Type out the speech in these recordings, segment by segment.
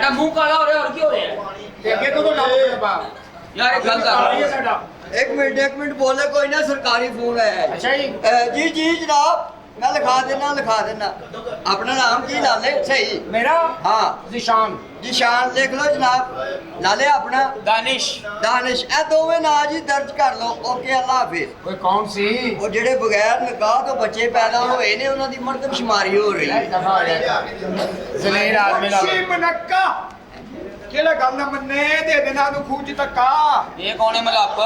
तेरा मुंह काला हो रहा है और क्यों हो रहा है ਅੱਗੇ ਤੋਂ ਲੱਗ ਪਾ यार एक गल ਸਾਡਾ कर एक मिनट बोले कोई ना सरकारी फोन है ਅੱਛਾ ਜੀ जी जी जनाब मैं लिखा देना अपना नाम की लाले सही ਮੇਰਾ हाँ ਜ਼ਿਸ਼ਾਨ जिशान लिख लो जनाब लाले अपना दानिश दानिश ए दोवें नाम जी दर्ज कर लो ओके अल्लाह हाफिज ਕੋਈ ਕੌਣ ਸੀ ਉਹ ਜਿਹੜੇ ਬਗੈਰ ਨਿਕਾਹ ਤੋਂ ਬੱਚੇ ਪੈਦਾ ਹੋਏ ਨੇ ਉਹਨਾਂ ਦੀ ਮਰਦਮਸ਼ੁਮਾਰੀ ਹੋ ਰਹੀ ਹੈ ਦਫਾ ਹੋ ਜਾ ਜ਼ਲੀਲ ਆਦਮੀ ਲਾ ਸੀ ਮਨੱਕਾ ਕਿਹੜਾ ਗੱਲ ਨਾ ਮੰਨੇ ਦੇ ਦੇਣਾ ਨੂੰ ਖੂਜ ਧੱਕਾ ये कौन है मलाप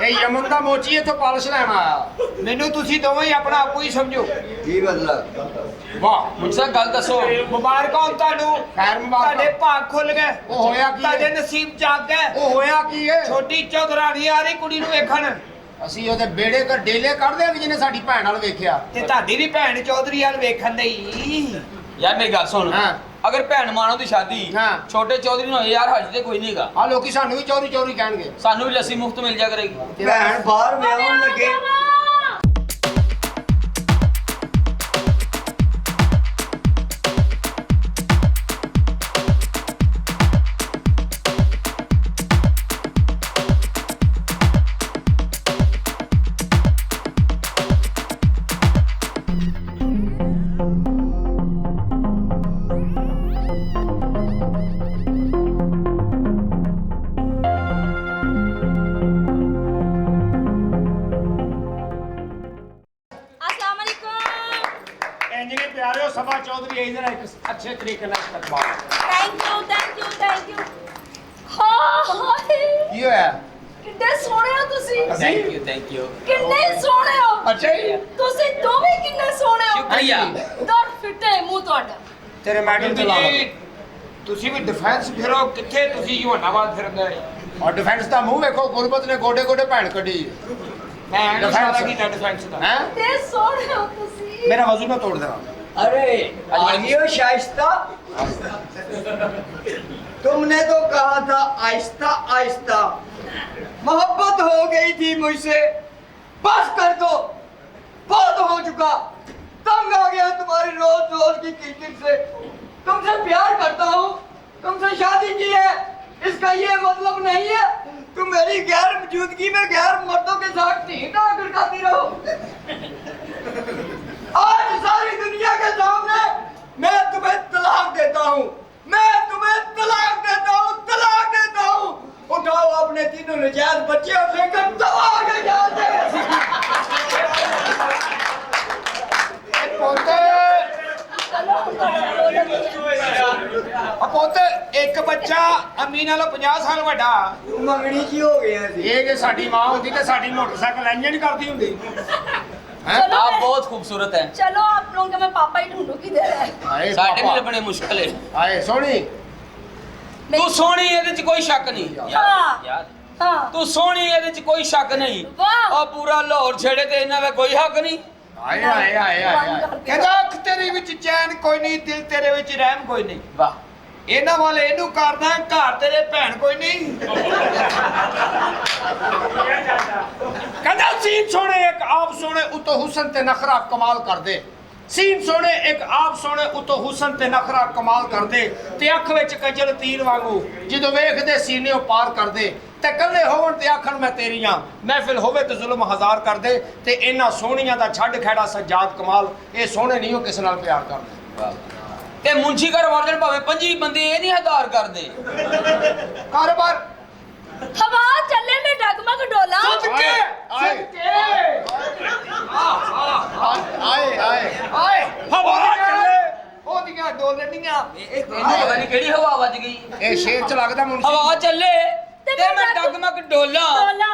ਇਹ ਯਮਨ ਦਾ ਮੋਚੀ ਇੱਥੋਂ ਪਾਲਿਸ਼ ਲੈਣ ਆਇਆ ਮੈਨੂੰ ਤੁਸੀਂ ਦੋਵੇਂ ਹੀ ਆਪਣਾ ਆਪੋ ਹੀ ਸਮਝੋ ਕੀ ਮਤਲਬ ਵਾਹ मुझसे गल दसो ਮੁਬਾਰਕਾਂ ਹੋਣ ਤੁਹਾਨੂੰ ਖੈਰ ਮੁਬਾਰਕ ਤੁਹਾਡੇ ਭਾਗ ਖੁੱਲ ਗਏ ਉਹ ਹੋਇਆ ਕੀ ਤੁਹਾਡੇ ਹੈ? ਨਸੀਬ ਜਾਗ ਗਏ ਉਹ ਹੋਇਆ ਕੀ ਹੈ ਛੋਟੀ ਚੌਧਰਾਣੀ ਆ ਰਹੀ ਕੁੜੀ ਨੂੰ ਵੇਖਣ ਅਸੀਂ ਉਹਦੇ ਬੇੜੇ ਘਰ ਡੇਲੇ ਕੱਢਦੇ ਆ ਜਿਹਨੇ ਸਾਡੀ ਭੈਣ ਨਾਲ ਵੇਖਿਆ ਤੇ ਤੁਹਾਡੀ ਵੀ ਭੈਣ ਚੌਧਰੀ ਵਾਲ ਵੇਖਣ ਲਈ यार मेरी गल सुन हाँ। अगर भैन मानो दी शादी हाँ। छोटे चौधरी होए यार हज ते कोई नहींगा ਆ ਲੋਕੀ ਸਾਨੂੰ ਵੀ ਚੋਰੀ ਚੋਰੀ ਕਹਿਣਗੇ सानू भी लस्सी मुफ्त मिल जा करेगी ਭੈਣ ਬਾਹਰ ਵਿਆਹਣ ਲੱਗੇ अस्सलाम वालेकुम ਇੰਜ ਨੇ ਪਿਆਰਿਓ ਸਭਾ ਚੌਧਰੀ ਆਈ ਜਰਾ ਇੱਕ ਅੱਛੇ ਤਰੀਕੇ ਨਾਲ ਇਸਤਕਬਾਲ थैंक यू हाय ਕੀ ਹੋਇਆ किन्ने सोहणे हो तुसी थैंक यू किन्ने सोहणे हो ਅੱਛਾ ਜੀ तुसी दोਵੇਂ किन्ने सोहणे हो शुक्रिया दर फिटे मुंह ਤੁਹਾਡਾ ਤੇਰੇ ਮੈਡਮ ਤੇ ਲਾ ਜੀ, ਤੁਸੀਂ ਵੀ ਡਿਫੈਂਸ ਫਿਰੋ ਕਿੱਥੇ ਤੁਸੀਂ ਯੋਨਾਬਾਦ ਫਿਰਦੇ ਔਰ ਡਿਫੈਂਸ ਦਾ ਮੂੰਹ ਵੇਖੋ ਗੁਰਬਤ ਨੇ ਗੋਡੇ ਗੋਡੇ ਭੈਣ ਕੱਢੀ ਮੈਂ Defense। ਇਸ਼ਾਰਾ ਕੀਤਾ ਡਿਫੈਂਸ ਦਾ ਹੈ ਤੇ सोहणे हो तुसी ਮੇਰਾ ਵਜ਼ੂ ਨਾ ਤੋੜ ਦੇਣਾ अरे आइयो शाइस्ता तुमने तो कहा था आहिस्ता आहिस्ता मोहब्बत हो गई थी मुझसे बस कर दो बहुत हो चुका तंग आ गया तुम्हारी रोज रोज की कीचड़ से तुमसे प्यार करता हूँ तुमसे शादी की है इसका ये मतलब नहीं है तुम मेरी गैर मौजूदगी में गैर मर्दों के साथ ढींढा खड़काती रहो आज सारी दुनिया के सामने मैं तुम्हें तलाक देता हूँ मैं तुम्हें तलाक देता हूँ उठाओ अपने तीनों नजायज बच्चे और लेकर दवा के यहाँ से ਪੋਤੇ ਪੋਤੇ ਇੱਕ ਬੱਚਾ ਅਮੀ ਨਾਲੋਂ 50 ਸਾਲ ਵੱਡਾ मंगनी जी हो गया थी ਇਹ ਜੇ ਸਾਡੀ ਮਾਂ ਹੁੰਦੀ ਤੇ ਸਾਡੀ ਮੋਟਰਸਾਈਕਲ ਇੰਜਨ ਨਹੀਂ करती ਹੁੰਦੀ चलो आप मैं- बहुत खूबसूरत हैं चलो आप लोगों का मैं पापा ही ढूंढू किधर है ਹਾਏ साडे भी ਪਾਪਾ। लभने मुश्किल है ਹਾਏ ਸੋਹਣੀ तू सोहनी ਇਹਦੇ ਚ ਕੋਈ ਸ਼ੱਕ ਨਹੀਂ हाँ। ਯਾਰ हाँ ਤੂੰ ਸੋਹਣੀ ਇਹਦੇ ਚ ਕੋਈ ਸ਼ੱਕ ਨਹੀਂ ਵਾਹ। ਉਹ ਪੂਰਾ ਲਾਹੌਰ ਛੇੜੇ ਤੇ ਇਹਨਾਂ ਦਾ ਕੋਈ ਹੱਕ ਨਹੀਂ ਹਾਏ ਹਾਏ ਹਾਏ ਹਾਏ ਕਹਿੰਦਾ ਅੱਖ ਤੇਰੇ ਵਿੱਚ ਚੈਨ ਕੋਈ ਨਹੀਂ ਦਿਲ ਤੇਰੇ ਵਿੱਚ ਰਹਿਮ ਕੋਈ ਨਹੀਂ ਵਾਹ ਇਹਨਾਂ ਵਾਲੇ ਇਹਨੂੰ ਕਰਦਾ ਘਰ ਤੇਰੇ ਭੈਣ ਕੋਈ ਨਹੀਂ ਕਹਿੰਦਾ ਸੀਨ ਸੋਹਣੇ ਇੱਕ ਆਪ ਸੋਹਣੇ ਉਤੋਂ ਹੁਸਨ ਤੇ ਨਖਰਾ ਕਮਾਲ ਕਰਦੇ ਸੀਨ ਸੋਹਣੇ ਇੱਕ ਆਪ ਸੋਹਣੇ ਉਤੋਂ ਹੁਸਨ ਤੇ ਨਖਰਾ ਕਮਾਲ ਕਰਦੇ ਤੇ ਅੱਖ ਵਿੱਚ ਕਜਲ ਤੀਰ ਵਾਂਗੂ ਜਦੋਂ ਵੇਖਦੇ ਸੀਨਿਓ ਪਾਰ ਕਰਦੇ ਤੇ ਕੱਲੇ ਹੋਵਣ ਤੇ ਆਖਣ ਮੈਂ ਤੇਰੀਆਂ ਮਹਿਫਿਲ ਹੋਵੇ ਤੇ ਜ਼ੁਲਮ ਹਜ਼ਾਰ ਕਰਦੇ ਤੇ ਇਹਨਾਂ ਸੋਹਣੀਆਂ ਦਾ ਛੱਡ ਖੈੜਾ ਸਜਾਦ ਕਮਾਲ ਇਹ ਸੋਹਣੇ ਨਹੀਂ ਉਹ ਕਿਸ ਨਾਲ ਪਿਆਰ ਕਰਦੇ ਤੇ ਮੁੰਸ਼ੀ ਘਰ ਵਾਲੇ ਭਾਵੇਂ 25 ਬੰਦੇ ਇਹ ਨਹੀਂ ਹਜ਼ਾਰ ਕਰਦੇ ਕਾਰੋਬਾਰ हवा चले में डगमग डोला ਆਏ ਆਏ ਆਏ ਆਏ ਹਵਾ ਚੱਲੇ ਉਹਦੀਆਂ ਡੋਲਣੀਆਂ ਪਤਾ ਨਹੀਂ ਕਿਹੜੀ ਹਵਾ ਵੱਜ ਗਈ ਇਹ ਸ਼ੇਰ ਚ ਲੱਗਦਾ ਮੁੰਸ਼ੀ ਹਵਾ ਚੱਲੇ ਤੇ ਮੈਂ ਡਗਮਗ ਡੋਲਾਂ ਡੋਲਾ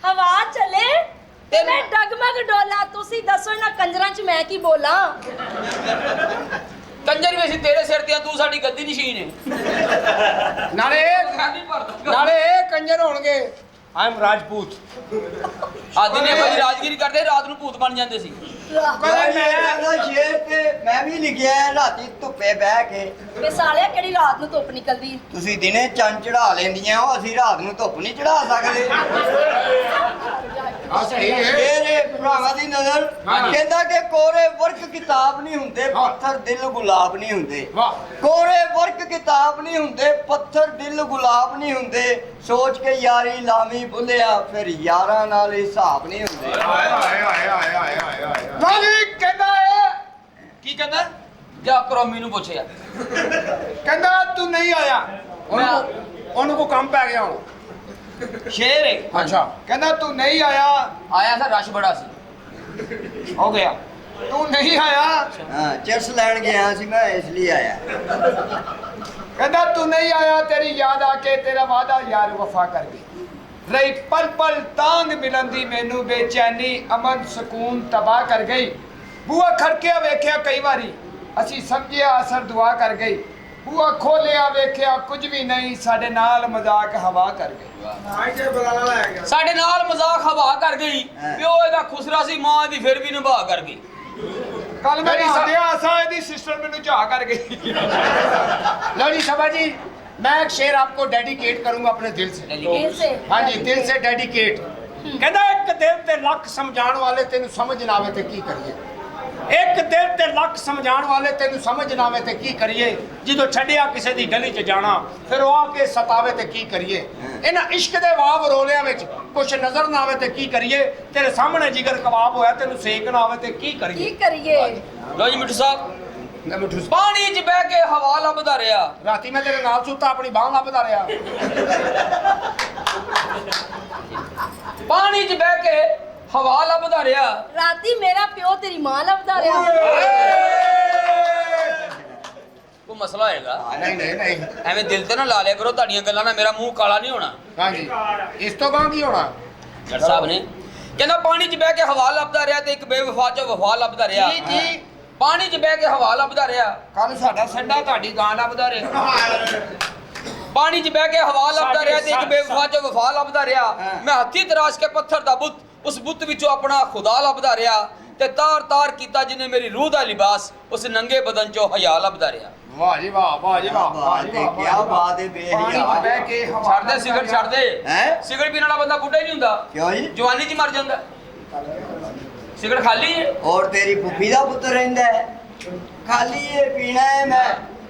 ਹਵਾ ਚਲੇ ਤੇ ਮੈਂ ਡਗਮਗ ਡੋਲਾ ਤੁਸੀਂ ਦੱਸੋ ਨਾ ਕੰਜਰਾਂ ਚ ਮੈਂ ਕੀ ਬੋਲਾਂ ਕੰਜਰ ਵੀ ਅਸੀਂ ਤੇਰੇ ਸਿਰ ਤੇ ਆ ਤੂੰ ਸਾਡੀ ਗੱਦੀ ਨਸ਼ੀਨ ਹੈ ਨਾਲੇ ਇਹ ਕੰਜਰ ਹੋਣਗੇ ਆਈ ਐਮ ਰਾਜਪੂਤ ਆਦੀ ਨੇ ਭਾਈ ਰਾਜਗੀਰੀ ਕਰਦੇ ਰਾਤ ਨੂੰ ਭੂਤ ਬਣ ਜਾਂਦੇ ਸੀ शेर ते मैं भी लिखिया है राती धुप्पे बह के ਵੇ ਸਾਲਿਆ ਕਿਹੜੀ ਰਾਤ ਨੂੰ ਧੁੱਪ ਨਿਕਲਦੀ ਤੁਸੀਂ ਦਿਨੇ ਚੰਨ ਚੜਾ ਲੈਂਦੀਆਂ ਹੋ ਅਸੀਂ ਰਾਤ ਨੂੰ ਧੁੱਪ ਨਹੀਂ ਚੜਾ ਸਕਦੇ ਆ ਸਹੀ ਹੈ ਮੇਰੇ ਭਰਾਵਾਂ ਦੀ ਨਜ਼ਰ ਹਾਂ। ਕਹਿੰਦਾ ਕਿ ਕੋਰੇ ਵਰਕ ਕਿਤਾਬ ਨਹੀਂ ਹੁੰਦੇ, ਹਾਂ। ਪੱਥਰ ਦਿਲ ਗੁਲਾਬ ਨਹੀਂ ਹੁੰਦੇ। ਵਾਹ। ਕੋਰੇ ਵਰਕ ਕਿਤਾਬ ਨਹੀਂ ਹੁੰਦੇ, ਪੱਥਰ ਦਿਲ ਗੁਲਾਬ ਨਹੀਂ ਹੁੰਦੇ। ਸੋਚ ਕੇ ਯਾਰੀ ਲਾਵੀ ਭੁੱਲਿਆ, ਫਿਰ ਯਾਰਾਂ ਨਾਲ ਹਿਸਾਬ ਨਹੀਂ ਹੁੰਦੇ। ਨਾਲੀ ਕਹਿੰਦਾ ਹੈ, ਕੀ ਕਹਿੰਦਾ ਜਾ ਕਰੋਮੀ ਨੂੰ ਪੁੱਛਿਆ ਕਹਿੰਦਾ ਤੂੰ ਨਹੀਂ ਆਇਆ। ਉਹਨੂੰ ਕੋ ਕੰਮ ਪੈ ਗਿਆ ਹੁਣ ਸ਼ੇਰ ਹੈ ਅੱਛਾ ਕਹਿੰਦਾ ਤੂੰ ਨਹੀਂ ਆਇਆ, ਆਇਆ ਸੀ ਰਸ਼ ਬੜਾ ਸੀ ਹੋ ਗਿਆ ਤੂੰ ਨਹੀਂ ਆਇਆ। ਹਾਂ, ਚਿਰਸ ਲੈਣ ਗਿਆ ਸੀ ਮੈਂ, ਇਸ ਲਈ ਆਇਆ। ਕਹਿੰਦਾ ਤੂੰ ਨਹੀਂ ਆਇਆ, ਤੇਰੀ ਯਾਦ ਆ ਕੇ ਤੇਰਾ ਵਾਦਾ ਯਾਰ ਵਫਾ ਕਰ ਗਈ। ਰਹੀ ਪਲ ਪਲ ਤਾਂਗ ਮਿਲਣ ਦੀ ਮੈਨੂੰ ਬੇਚੈਨੀ, ਅਮਨ ਸਕੂਨ ਤਬਾਹ ਕਰ ਗਈ। ਬੂਆ ਖੜਕਿਆ ਵੇਖਿਆ ਕਈ ਵਾਰੀ, ਅਸੀਂ ਸਮਝਿਆ ਅਸਰ ਦੁਆ ਕਰ ਗਈ। ਬੂਆ ਖੋਲਿਆ ਵੇਖਿਆ ਕੁਝ ਵੀ ਨਹੀਂ, ਸਾਡੇ ਨਾਲ ਮਜ਼ਾਕ ਹਵਾ ਕਰ ਗਈ। ਸਾਡੇ ਨਾਲ ਮਜ਼ਾਕ ਹਵਾ ਕਰ ਗਈ ਪਿਓ ਇਹਦਾ ਖੁਸਰਾ ਸੀ ਮਾਂ ਦੀ ਫਿਰ ਵੀ ਨਿਭਾ ਕਰ ਗਈ ਕੱਲ ਮੈਂ ਮੇਰੀ ਨਹਾਉਂਦਿਆਂ ਆਸਾਂ ਇਹਦੀ ਸਿਸਟਰ ਮੈਨੂੰ ਝਾ ਕਰ ਗਈ। लो जी सभा जी, मैं एक शेर आपको डेडिकेट करूंगा अपने दिल से। दिल से हाँ जी, दिल से डेडिकेट। कहता एक दिल ते लख समझाण वाले तेनू समझ ना आवे ते की करिए। एक दिल ते लख समझाण वाले तेनू समझ ना आवे ते की करिए। ਜਦੋਂ ਛੱਡਿਆ ਕਿਸੇ ਦੀ ਗਲੀ 'ਚ ਜਾਣਾ ਫਿਰ ਉਹ ਆ ਕੇ ਸਤਾਵੇ ਤੇ ਕੀ ਕਰੀਏ। ਇਹਨਾਂ ਇਸ਼ਕ ਦੇ ਵਾਵ ਰੋਲਿਆਂ ਵਿੱਚ ਕੁਛ ਨਜ਼ਰ ਨਾ ਆਵੇ ਤੇ ਕੀ ਕਰੀਏ। ਤੇਰੇ ਸਾਹਮਣੇ ਜਿਗਰ ਕਬਾਬ ਹੋਇਆ ਤੈਨੂੰ ਸੇਕ ਨਾ ਆਵੇ ਤੇ ਕੀ ਕੀ ਕਰੀਏ। ਕਰੀਏ। ਲੋ ਜੀ ਮਿੱਠੂ ਸਾਹਿਬ ਮੈਂ ਮਿੱਠੂ ਪਾਣੀ 'ਚ ਬਹਿ ਕੇ ਹਵਾ ਲੱਭਦਾ ਰਿਹਾ ਰਾਤੀ ਮੈਂ ਤੇਰੇ ਨਾਲ ਸੁੱਤਾ ਆਪਣੀ ਬਾਹ ਲੱਭਦਾ ਰਿਹਾ। ਪਾਣੀ 'ਚ ਬਹਿ ਕੇ ਹਵਾ ਲੱਭਦਾ ਰਿਹਾ ਰਾਤੀ ਮੇਰਾ ਪਿਓ ਤੇਰੀ ਮਾਂ ਲੱਭਦਾ ਰਿਹਾ। ਕੋਈ ਮਸਲਾ ਹੈਗਾ ਨਹੀਂ ਨਹੀਂ ਨਹੀਂ ਐਵੇਂ ਦਿਲ ਤੇ ਨਾ ਲਾ ਲਿਆ ਕਰੋ ਤੁਹਾਡੀਆਂ ਗੱਲਾਂ ਨਾਲ ਮੇਰਾ ਮੂੰਹ ਕਾਲਾ ਨਹੀਂ ਹੋਣਾ हाँ जी, इस तो गांव की होना। ਜੱਟ ਸਾਹਿਬ ਨੇ ਕਹਿੰਦਾ ਪਾਣੀ 'ਚ ਬਹਿ ਕੇ ਹਵਾ ਲੱਭਦਾ ਰਿਹਾ ਤੇ ਇੱਕ ਬੇਵਫਾ 'ਚੋਂ ਵਫਾ ਲੱਭਦਾ ਰਿਹਾ जी जी, ਪਾਣੀ 'ਚ ਬਹਿ ਕੇ ਹਵਾ ਲੱਭਦਾ ਰਿਹਾ ਕੱਲ ਸਾਡਾ ਸੰਡਾ ਤੁਹਾਡੀ ਗਾਂ ਲੱਭਦਾ ਰਿਹਾ। ਪਾਣੀ 'ਚ ਬਹਿ ਕੇ ਹਵਾ ਲੱਭਦਾ ਰਿਹਾ ਤੇ ਇੱਕ ਸਾਡੇ ਬੇਵਫਾ 'ਚੋਂ ਵਫਾ ਲੱਭਦਾ ਰਿਹਾ ਮੈਂ ਹੱਥੀ ਤਰਾਸ਼ ਕੇ ਪੱਥਰ ਦਾ ਬੁੱਤ ਉਸ ਬੁੱਤ ਵਿੱਚੋਂ ਆਪਣਾ ਖੁਦਾ ਲੱਭਦਾ ਰਿਹਾ ਤੇ ਤਾਰ ਤਾਰ ਕੀਤਾ ਜਿਹਨੇ ਮੇਰੀ ਰੂਹ ਦਾ ਲਿਬਾਸ ਉਸ ਨੰਗੇ ਬਦਨ 'ਚੋਂ ਹਯਾ ਲੱਭਦਾ ਰਿਹਾ ਵਾਹ ਜੀ ਵਾਹ, ਵਾਹ ਜੀ ਵਾਹ, ਵਾਹ ਜੀ ਵਾਹ, ਕੀ ਬਾਤ ਹੈ ਪਾਣੀ 'ਚ ਬਹਿ ਕੇ ਹਵਾ ਛੱਡ ਦੇ ਸਿਗਰਟ ਛੱਡ ਦੇ ਹੈਂ? ਸਿਗਰਟ ਪੀਣ ਵਾਲਾ ਬੰਦਾ ਬੁੱਢਾ ਹੀ ਨਹੀਂ ਹੁੰਦਾ ਕਿਉਂ ਜੀ? ਜਵਾਨੀ 'ਚ ਹੀ ਮਰ ਜਾਂਦਾ ਸਿਗਰਟ ਖਾਲੀ ਹੈ ਔਰ ਤੇਰੀ ਫੁੱਫੀ ਦਾ ਪੁੱਤਰ ਰਹਿੰਦਾ ਹੈ, ਖਾਲੀ ਇਹ ਪੀਣਾ ਹੈ ਮੈਂ।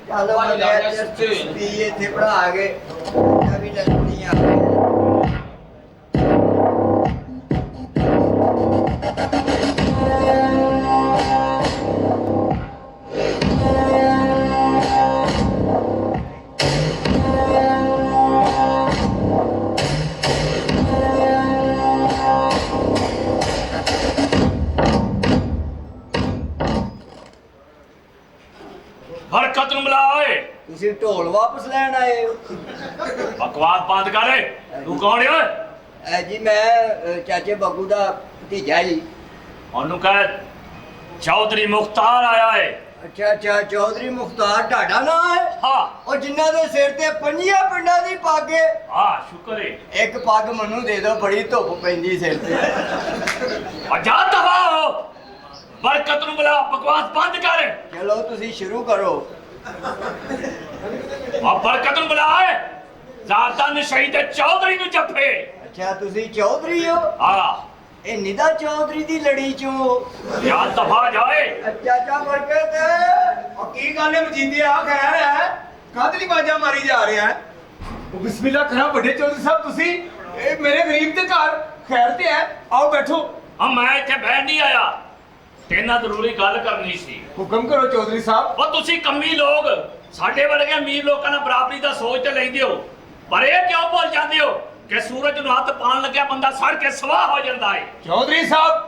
ਚਲੋ ਭਾਈ ਲਾ ਲਿਆ ਮੈਂ ਸੁੱਤੇ। ਪੀ ਇੱਥੇ ਪੜਾ ਕੇ ਨਵੀਂ ਲੱਲਣੀ ਆ। ਹਰਕਤ ਨੂੰ ਮਿਲਾ ਓਏ ਤੁਸੀਂ ਢੋਲ ਵਾਪਸ ਲੈਣ ਆਏ ਹੋ? ਬਕਵਾਸ ਬੰਦ ਕਰ ਓਏ ਤੂੰ ਕੌਣ ਏ ਓਏ ਜੀ ਮੈਂ ਚਾਚੇ ਬੱਗੂ ਦਾ ਭਤੀਜਾ ਜੀ। ਉਹਨੂੰ ਕਹ ਚੌਧਰੀ ਮੁਖਤਾਰ ਆਇਆ ਏ ਅੱਛਾ ਅੱਛਾ, ਚੌਧਰੀ ਮੁਖਤਾਰ ਤੁਹਾਡਾ ਨਾਮ ਹੈ? ਹਾਂ ਉਹ ਜਿਨ੍ਹਾਂ ਦੇ ਸਿਰ ਤੇ 5 ਪਿੰਡਾਂ ਦੀ ਪੱਗ ਹੈ। ਹਾਂ ਸ਼ੁਕਰ ਏ ਇੱਕ ਪੱਗ ਮੈਨੂੰ ਦੇ ਦਿਓ, ਬੜੀ ਧੁੱਪ ਪੈਂਦੀ ਸਿਰ ਤੇ। ਅਜਾ ਦਵਾ ਹੋ ਬਰਕਤ ਨੂੰ ਮਿਲਾ ਬਕਵਾਸ ਬੰਦ ਕਰ ਚਲੋ ਤੁਸੀਂ ਸ਼ੁਰੂ ਕਰੋ। ਆ ਬਰਕਤ ਨੂੰ ਮਿਲਾ ਓਏ ਜ਼ਾਤਾ ਨਸ਼ਈ ਤੇ ਚੌਧਰੀ ਨੂੰ ਜੱਫੇ ਅੱਛਾ ਤੁਸੀਂ ਚੌਧਰੀ ਹੋ? ਆ ਇਹ ਨਿਦਾ ਚੌਧਰੀ ਦੀ ਲੜੀ ਚੋਂ? ਯਾ ਦਫਾ ਜਾਏ ਚਾਚਾ ਬਰਕਤ, ਉਹ ਕੀ ਗੱਲ ਹੈ ਮਜੀਦੀ ਆ ਖੈਰ ਹੈ? ਕਾਹਦੇ ਲਈ ਬਾਜਾ ਮਾਰੀ ਜਾ ਰਿਹਾ ਹੈ? ਉਹ ਬਿਸਮਿਲ੍ਲਾ ਕਰਾ ਵੱਡੇ ਚੌਧਰੀ ਸਾਹਿਬ, ਤੁਸੀਂ ਇਹ ਮੇਰੇ ਗਰੀਬ ਦੇ ਘਰ ਖੈਰ ਤੇ ਹੈ, ਆਓ ਬੈਠੋ। ਆ ਮੈਂ ਇੱਥੇ ਬਹਿਣ ਨਹੀਂ ਆਇਆ ਤੇਰੇ ਨਾਲ ਜ਼ਰੂਰੀ ਗੱਲ ਕਰਨੀ ਸੀ ਹੁਕਮ ਕਰੋ ਚੌਧਰੀ ਸਾਹਿਬ। ਉਹ ਤੁਸੀਂ ਕੰਮੀ ਲੋਕ ਸਾਡੇ ਵਰਗੇ ਅਮੀਰ ਲੋਕਾਂ ਨਾਲ ਬਰਾਬਰੀ ਦਾ ਸੋਚ ਤੇ ਲੈਂਦੇ ਹੋ ਪਰ ਇਹ ਕਿਉਂ ਭੁੱਲ ਜਾਂਦੇ ਹੋ ਕਿ ਸੂਰਜ ਨੂੰ ਹੱਥ ਪਾਉਣ ਲੱਗਿਆ ਬੰਦਾ ਸੜ ਕੇ ਸਵਾਹ ਹੋ ਜਾਂਦਾ ਹੈ ਚੌਧਰੀ ਸਾਹਿਬ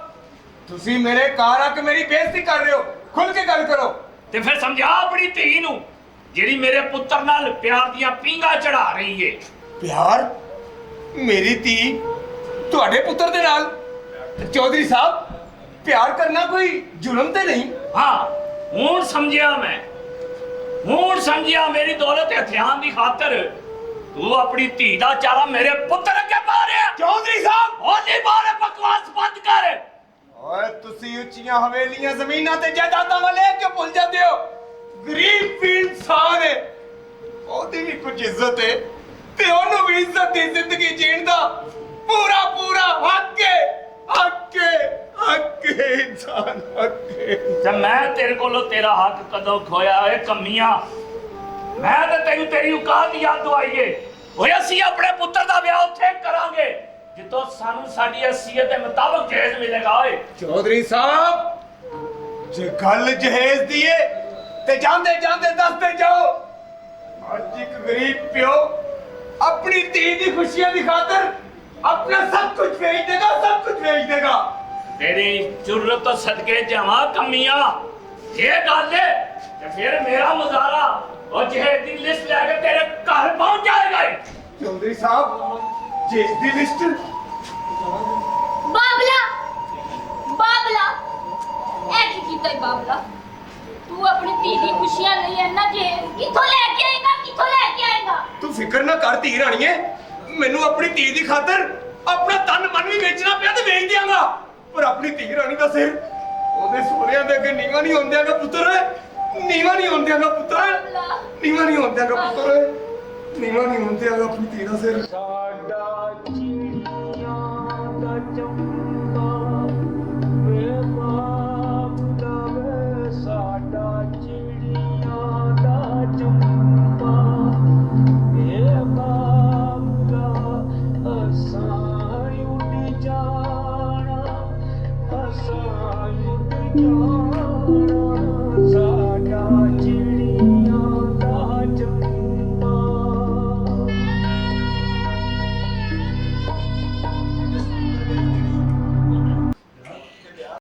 ਤੁਸੀਂ ਮੇਰੇ ਘਰ ਆ ਕੇ ਮੇਰੀ ਬੇਇੱਜ਼ਤੀ ਕਰ ਰਹੇ ਹੋ, ਖੁੱਲ ਕੇ ਗੱਲ ਕਰੋ। ਤੇ ਫਿਰ ਸਮਝਾ ਆਪਣੀ ਧੀ ਨੂੰ ਜਿਹੜੀ ਮੇਰੇ ਪੁੱਤਰ ਨਾਲ ਪਿਆਰ ਦੀਆਂ ਪੀਂਘਾਂ ਚੜਾ ਰਹੀ ਏ ਪਿਆਰ? ਮੇਰੀ ਧੀ ਤੁਹਾਡੇ ਪੁੱਤਰ ਦੇ ਨਾਲ? ਚੌਧਰੀ ਸਾਹਿਬ ਪਿਆਰ ਕਰਨਾ ਕੋਈ ਜ਼ੁਲਮ ਤੇ ਨਹੀਂ। ਹਾਂ ਹੁਣ ਸਮਝਿਆ ਮੈਂ ਹੁਣ ਸਮਝਿਆ ਮੇਰੀ ਦੌਲਤ ਹਥਿਆਰ ਦੀ ਖਾਤਰ ਤੂੰ ਆਪਣੀ ਧੀ ਦਾ ਚਾਰਾ ਮੇਰੇ ਪੁੱਤਰ ਅੱਗੇ ਪਾ ਰਿਹਾ ਚੌਧਰੀ ਸਾਹਿਬ ਉਹ ਨਹੀਂ ਮਾਰੇ ਬਕਵਾਸ ਬੰਦ ਕਰ ਓਏ ਤੁਸੀਂ ਉੱਚੀਆਂ ਹਵੇਲੀਆਂ ਜ਼ਮੀਨਾਂ ਤੇ ਜਾਇਦਾਦਾਂ ਵਾਲੇ ਕਿਉਂ ਭੁੱਲ ਜਾਂਦੇ ਹੋ? ਗਰੀਬ ਵੀ ਇਨਸਾਨ ਹੈ, ਉਹਦੀ ਵੀ ਕੁਝ ਇੱਜ਼ਤ ਹੈ ਤੇ ਉਹਨੂੰ ਵੀ ਇੱਜ਼ਤ ਦੀ ਜ਼ਿੰਦਗੀ ਜੀਣ ਦਾ ਪੂਰਾ ਹੱਕ ਹੈ। ਅੱਕੇ ਇਨਸਾਨ ਅੱਕੇ। ਤੇ ਮੈਂ ਤੇਰੇ ਕੋਲੋਂ ਤੇਰਾ ਹੱਕ ਕਦੋਂ ਖੋਇਆ ਓਏ ਕਮੀਆਂ? ਮੈਂ ਤਾਂ ਤੈਨੂੰ ਤੇਰੀ ਔਕਾਤ ਯਾਦ ਦਵਾਈਏ। ਓਏ ਅਸੀਂ ਆਪਣੇ ਪੁੱਤਰ ਦਾ ਵਿਆਹ ਉੱਥੇ ਕਰਾਂਗੇ ਜਿੱਥੋਂ ਸਾਨੂੰ ਸਾਡੀ ਹਸੀਅਤ ਦੇ ਮੁਤਾਬਕ ਜਹੇਜ਼ ਮਿਲੇਗਾ। ਓਏ ਚੌਧਰੀ ਸਾਹਿਬ, ਜੇ ਗੱਲ ਜਹੇਜ਼ ਦੀ ਏ ਤੇ ਜਾਂਦੇ ਜਾਂਦੇ ਦੱਸਦੇ ਜਾਓ। ਅੱਜ ਇੱਕ ਗਰੀਬ ਪਿਓ ਆਪਣੀ ਧੀ ਦੀ ਖੁਸ਼ੀਆਂ ਦੀ ਖਾਤਰ ਆਪਣਾ ਸਭ ਕੁਝ ਵੇਚ ਦੇਗਾ, ਸਭ ਕੁਝ ਵੇਚ ਦੇਗਾ। ਤੇਰੀ ਜੁਰਤ ਤੋਂ ਸਦਕੇ ਜਾਵਾਂ ਕਮੀਆਂ। ਇਹ ਗੱਲ ਏ ਤੇ ਫਿਰ ਮੇਰਾ ਮੁਜ਼ਾਰਾ ਉਹ ਜਹੇਜ਼ ਦੀ ਲਿਸਟ ਲੈ ਕੇ ਤੇਰੇ ਘਰ ਪਹੁੰਚ ਜਾਏਗਾ। ਚੌਧਰੀ ਸਾਹਿਬ, ਜਹੇਜ਼ ਦੀ ਲਿਸਟ ਬਾਬਲਾ ਬਾਬਲਾ ਇਹ ਕੀ ਕੀਤਾ ਈ ਬਾਬਲਾ? ਤੂੰ ਆਪਣੀ ਧੀ ਦੀ ਖੁਸ਼ੀਆਂ ਲਈ ਇੰਨਾ ਜੇ ਕਿੱਥੋਂ ਲੈ ਕੇ ਆਏਗਾ, ਕਿੱਥੋਂ ਲੈ ਕੇ ਆਏਗਾ? ਤੂੰ ਫਿਕਰ ਨਾ ਕਰ ਧੀ ਰਾਣੀਏ, ਮੈਨੂੰ ਆਪਣੀ ਧੀ ਦੀ ਖਾਤਰ ਆਪਣਾ ਤਨ ਮਨ ਵੀ ਵੇਚਣਾ ਪਿਆ ਤੇ ਵੇਚ ਦਿਆਂਗਾ, ਪਰ ਆਪਣੀ ਧੀ ਰਾਣੀ ਦਾ ਸਿਰ ਉਹਦੇ ਸੋਹਰਿਆਂ ਦੇ ਅੱਗੇ ਨੀਵਾਂ ਨਹੀਂ ਹੁੰਦਿਆਗਾ ਪੁੱਤਰ, ਨੀਵਾਂ ਨਹੀਂ ਹੁੰਦਿਆਗਾ ਪੁੱਤਰ, ਨੀਵਾਂ ਨਹੀਂ ਹੁੰਦਿਆਗਾ ਪੁੱਤਰ, ਨੀਵਾਂ ਨਹੀਂ ਹੁੰਦਿਆਗਾ ਆਪਣੀ ਧੀ ਦਾ ਸਿਰ। ਸਾਡਾ ਚਿੜੀਆਂ ਦਾ ਚੰਬਾ ਵੇ ਬਾਬਲਾ ਵੇ, ਸਾਡਾ ਚਿੜੀਆਂ ਦਾ ਚੰਬਾ ਵੇ ਬਾਬਲਾ, ਅਸਾਂ ਉੱਡ ਜਾਣਾ, ਅਸਾਂ ਉੱਡ ਜਾਣਾ।